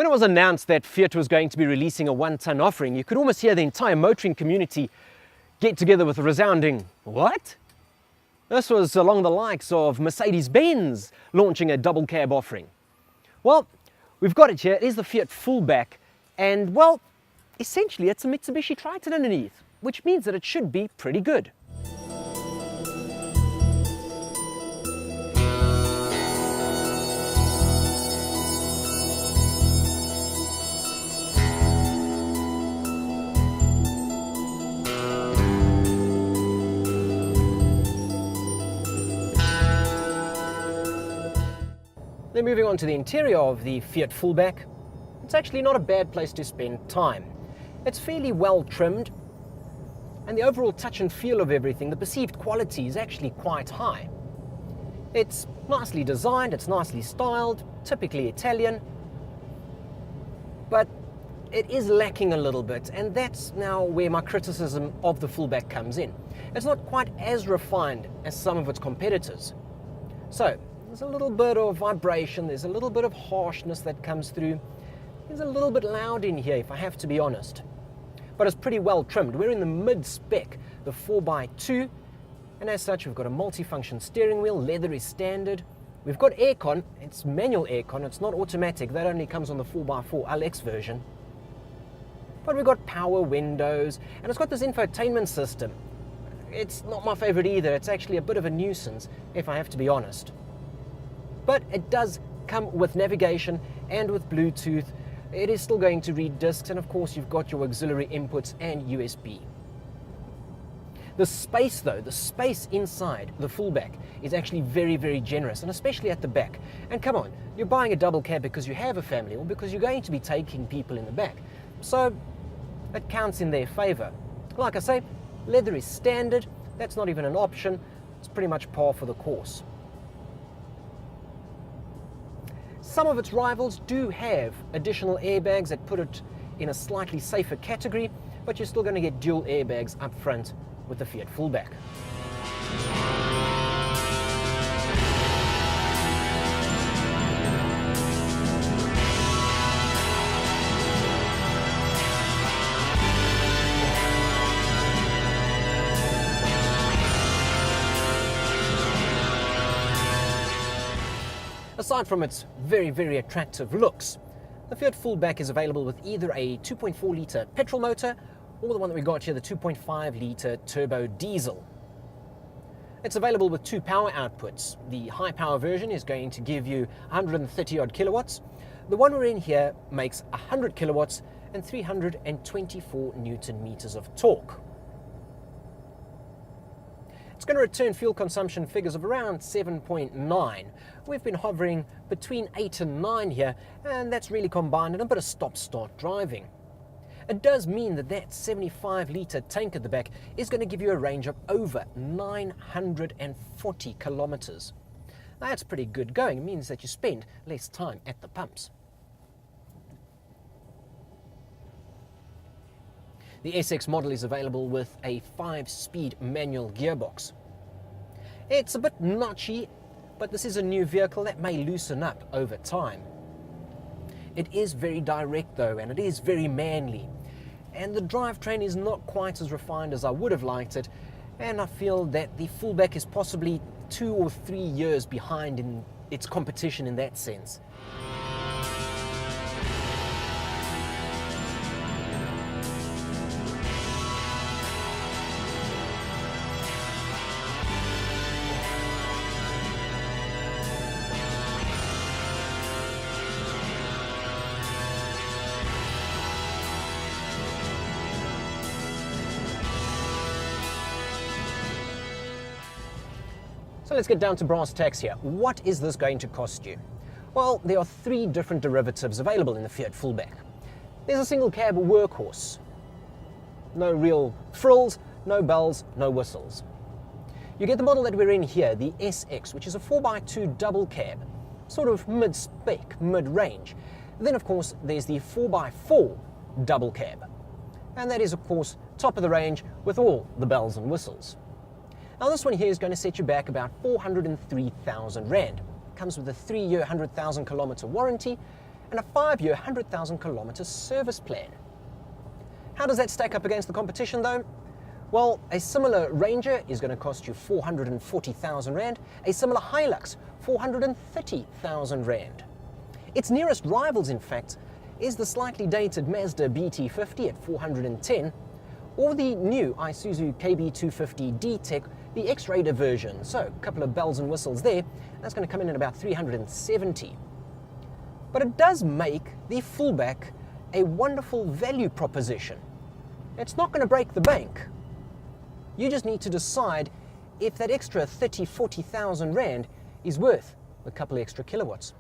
it was announced that Fiat was going to be releasing a 1-ton offering, you could almost hear the entire motoring community get together with a resounding, "What?" This was along the likes of Mercedes-Benz launching a double cab offering. Well, we've got it here. It is the Fiat Fullback, and well, essentially it's a Mitsubishi Triton underneath, which means that it should be pretty good. Then moving on to the interior of the Fiat Fullback, it's actually not a bad place to spend time. It's fairly well trimmed, and the overall touch and feel of everything, the perceived quality is actually quite high. It's nicely designed, it's nicely styled, typically Italian, but it is lacking a little bit, and that's now where my criticism of the Fullback comes in. It's not quite as refined as some of its competitors. So, there's a little bit of vibration, there's a little bit of harshness that comes through. It's a little bit loud in here, if I have to be honest. But it's pretty well trimmed. We're in the mid-spec, the 4x2, and as such we've got a multi-function steering wheel, leather is standard. We've got aircon, it's manual aircon, it's not automatic, that only comes on the 4x4 LX version. But we've got power windows, and it's got this infotainment system. It's not my favorite either, it's actually a bit of a nuisance, if I have to be honest. But it does come with navigation and with Bluetooth. It is still going to read discs, and of course you've got your auxiliary inputs and USB. The space though, the space inside the Fullback is actually very, very generous, and especially at the back. And come on, you're buying a double cab because you have a family or because you're going to be taking people in the back. So it counts in their favor. Like I say, leather is standard, that's not even an option, it's pretty much par for the course. Some of its rivals do have additional airbags that put it in a slightly safer category, but you're still going to get dual airbags up front with the Fiat Fullback. Aside from its very, very attractive looks, the Fiat Fullback is available with either a 2.4 litre petrol motor or the one that we got here, the 2.5 litre turbo diesel. It's available with two power outputs. The high power version is going to give you 130 odd kilowatts. The one we're in here makes 100 kilowatts and 324 Newton meters of torque. It's going to return fuel consumption figures of around 7.9. We've been hovering between 8 and 9 here, and that's really combined in a bit of stop-start driving. It does mean that that 75 litre tank at the back is going to give you a range of over 940 kilometers. That's pretty good going. It means that you spend less time at the pumps. The SX model is available with a 5-speed manual gearbox. It's a bit notchy, but this is a new vehicle that may loosen up over time. It is very direct though, and it is very manly. And the drivetrain is not quite as refined as I would have liked it, and I feel that the Fullback is possibly 2 or 3 years behind in its competition in that sense. So let's get down to brass tacks here. What is this going to cost you? Well, there are 3 different derivatives available in the Fiat Fullback. There's a single cab workhorse. No real frills, no bells, no whistles. You get the model that we're in here, the SX, which is a 4x2 double cab, sort of mid-spec, mid-range. Then of course there's the 4x4 double cab. And that is of course top of the range with all the bells and whistles. Now this one here is going to set you back about 403,000 Rand. Comes with a 3-year 100,000 kilometer warranty, and a 5-year 100,000 kilometer service plan. How does that stack up against the competition though? Well, a similar Ranger is going to cost you 440,000 Rand, a similar Hilux 430,000 Rand. Its nearest rivals, in fact, is the slightly dated Mazda BT50 at 410, or the new Isuzu KB250 D-Tech, the X-Raider version. So a couple of bells and whistles there. That's going to come in at about 370. But it does make the Fullback a wonderful value proposition. It's not going to break the bank. You just need to decide if that extra 30,000, 40,000 Rand is worth a couple of extra kilowatts.